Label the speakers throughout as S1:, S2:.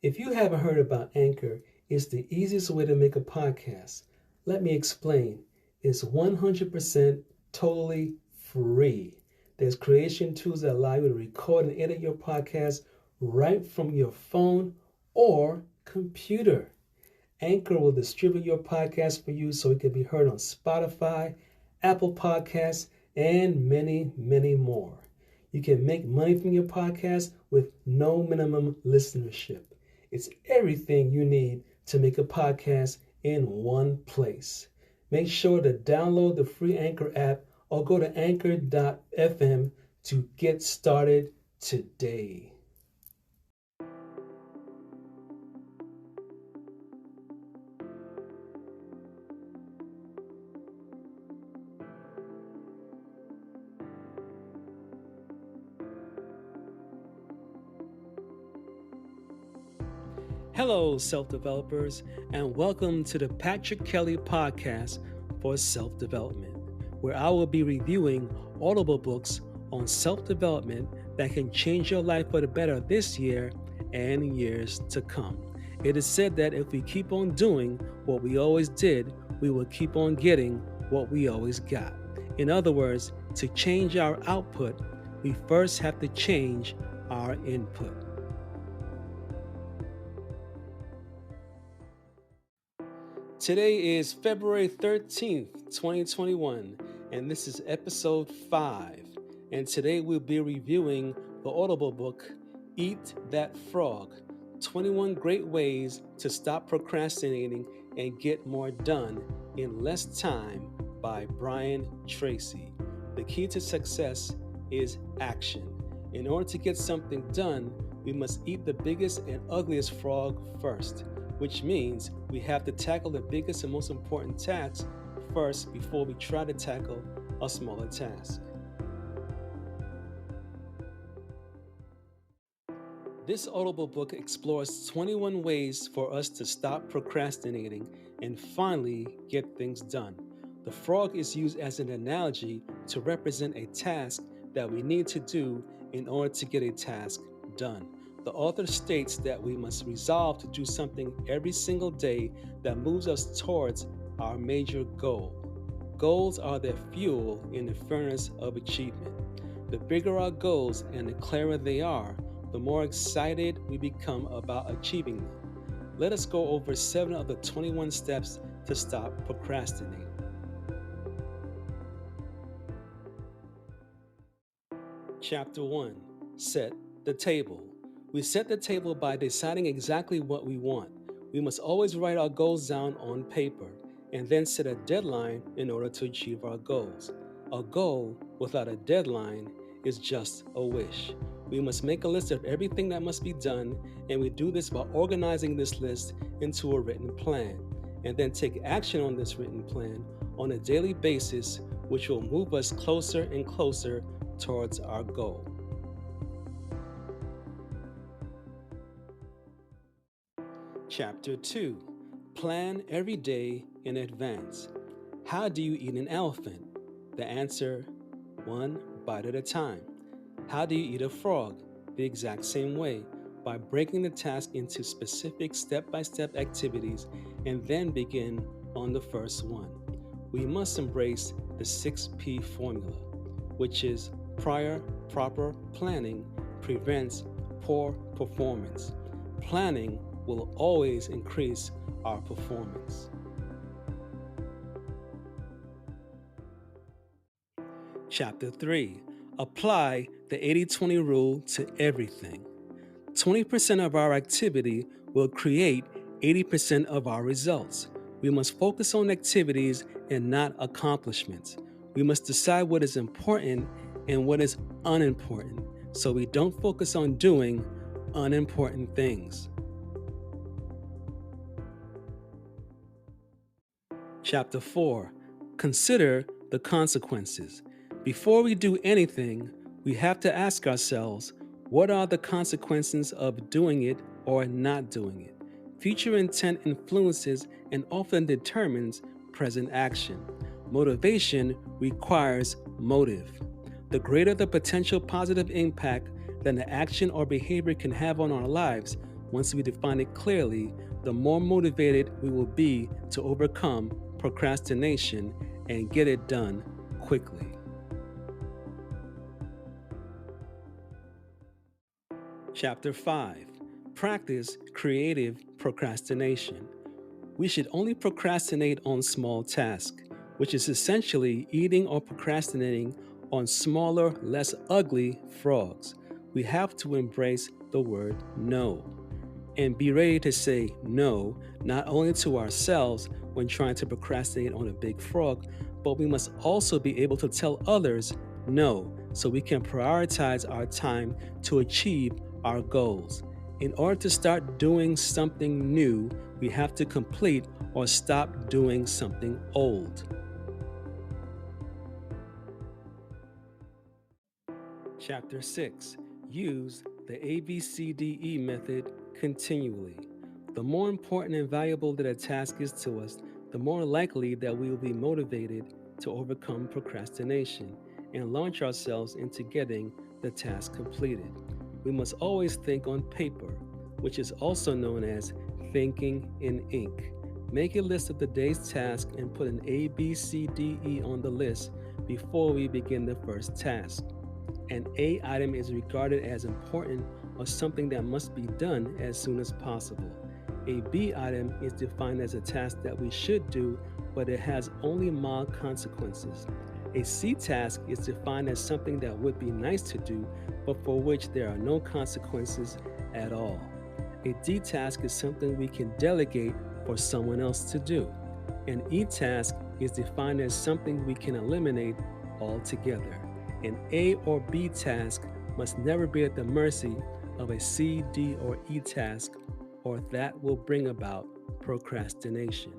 S1: If you haven't heard about Anchor, it's the easiest way to make a podcast. Let me explain. It's 100% totally free. There's creation tools that allow you to record and edit your podcast right from your phone or computer. Anchor will distribute your podcast for you so it can be heard on Spotify, Apple Podcasts, and many, many more. You can make money from your podcast with no minimum listenership. It's everything you need to make a podcast in one place. Make sure to download the free Anchor app or go to anchor.fm to get started today. Hello, self-developers, and welcome to the Patrick Kelly Podcast for Self-Development, where I will be reviewing Audible books on self-development that can change your life for the better this year and years to come. It is said that if we keep on doing what we always did, we will keep on getting what we always got. In other words, to change our output, we first have to change our input. Today is February 13th, 2021, and this is episode 5. And today we'll be reviewing the Audible book, Eat That Frog, 21 Great Ways to Stop Procrastinating and Get More Done in Less Time by Brian Tracy. The key to success is action. In order to get something done, we must eat the biggest and ugliest frog first, which means we have to tackle the biggest and most important task first before we try to tackle a smaller task. This Audible book explores 21 ways for us to stop procrastinating and finally get things done. The frog is used as an analogy to represent a task that we need to do in order to get a task done. The author states that we must resolve to do something every single day that moves us towards our major goal. Goals are the fuel in the furnace of achievement. The bigger our goals and the clearer they are, the more excited we become about achieving them. Let us go over 7 of the 21 steps to stop procrastinating. Chapter 1. Set the table. We set the table by deciding exactly what we want. We must always write our goals down on paper and then set a deadline in order to achieve our goals. A goal without a deadline is just a wish. We must make a list of everything that must be done, and we do this by organizing this list into a written plan, and then take action on this written plan on a daily basis, which will move us closer and closer towards our goal. Chapter 2. Plan every day in advance. How do you eat an elephant? The answer, 1 bite at a time. How do you eat a frog? The exact same way, by breaking the task into specific step-by-step activities and then begin on the first one. We must embrace the 6P formula, which is prior proper planning prevents poor performance. Planning will always increase our performance. Chapter 3. Apply the 80-20 rule to everything. 20% of our activity will create 80% of our results. We must focus on activities and not accomplishments. We must decide what is important and what is unimportant, so we don't focus on doing unimportant things. Chapter 4. Consider the consequences. Before we do anything, we have to ask ourselves, what are the consequences of doing it or not doing it? Future intent influences and often determines present action. Motivation requires motive. The greater the potential positive impact that an action or behavior can have on our lives, Once we define it clearly, the more motivated we will be to overcome procrastination and get it done quickly. Chapter 5. Practice creative procrastination. We should only procrastinate on small tasks, which is essentially eating or procrastinating on smaller, less ugly frogs. We have to embrace the word no and be ready to say no, not only to ourselves when trying to procrastinate on a big frog, but we must also be able to tell others no so we can prioritize our time to achieve our goals. In order to start doing something new, we have to complete or stop doing something old. Chapter 6. Use the ABCDE method continually. The more important and valuable that a task is to us, the more likely that we will be motivated to overcome procrastination and launch ourselves into getting the task completed. We must always think on paper, which is also known as thinking in ink. Make a list of the day's task and put an A, B, C, D, E on the list before we begin the first task. An A item is regarded as important or something that must be done as soon as possible. A B item is defined as a task that we should do, but it has only mild consequences. A C task is defined as something that would be nice to do, but for which there are no consequences at all. A D task is something we can delegate for someone else to do. An E task is defined as something we can eliminate altogether. An A or B task must never be at the mercy of a C, D, or E task, or that will bring about procrastination.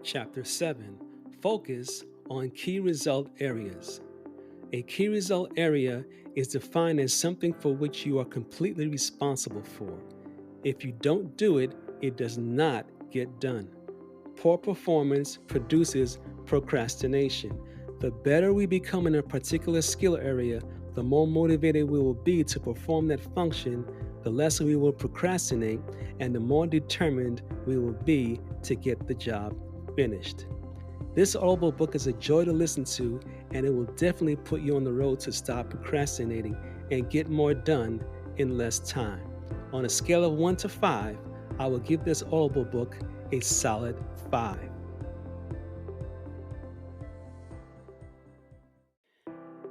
S1: Chapter 7. Focus on key result areas. A key result area is defined as something for which you are completely responsible for. If you don't do it, it does not get done. Poor performance produces procrastination. The better we become in a particular skill area, the more motivated we will be to perform that function, the less we will procrastinate, and the more determined we will be to get the job finished. This Audible book is a joy to listen to, and it will definitely put you on the road to stop procrastinating and get more done in less time. On a scale of 1 to 5, I will give this Audible book a solid 5.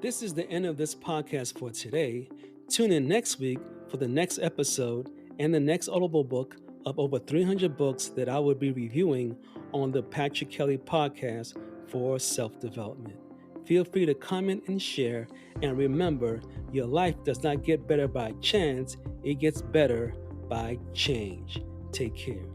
S1: This is the end of this podcast for today. Tune in next week for the next episode and the next Audible book of over 300 books that I will be reviewing on the Patrick Kelly podcast for self-development. Feel free to comment and share, and remember, your life does not get better by chance, it gets better by change. Take care.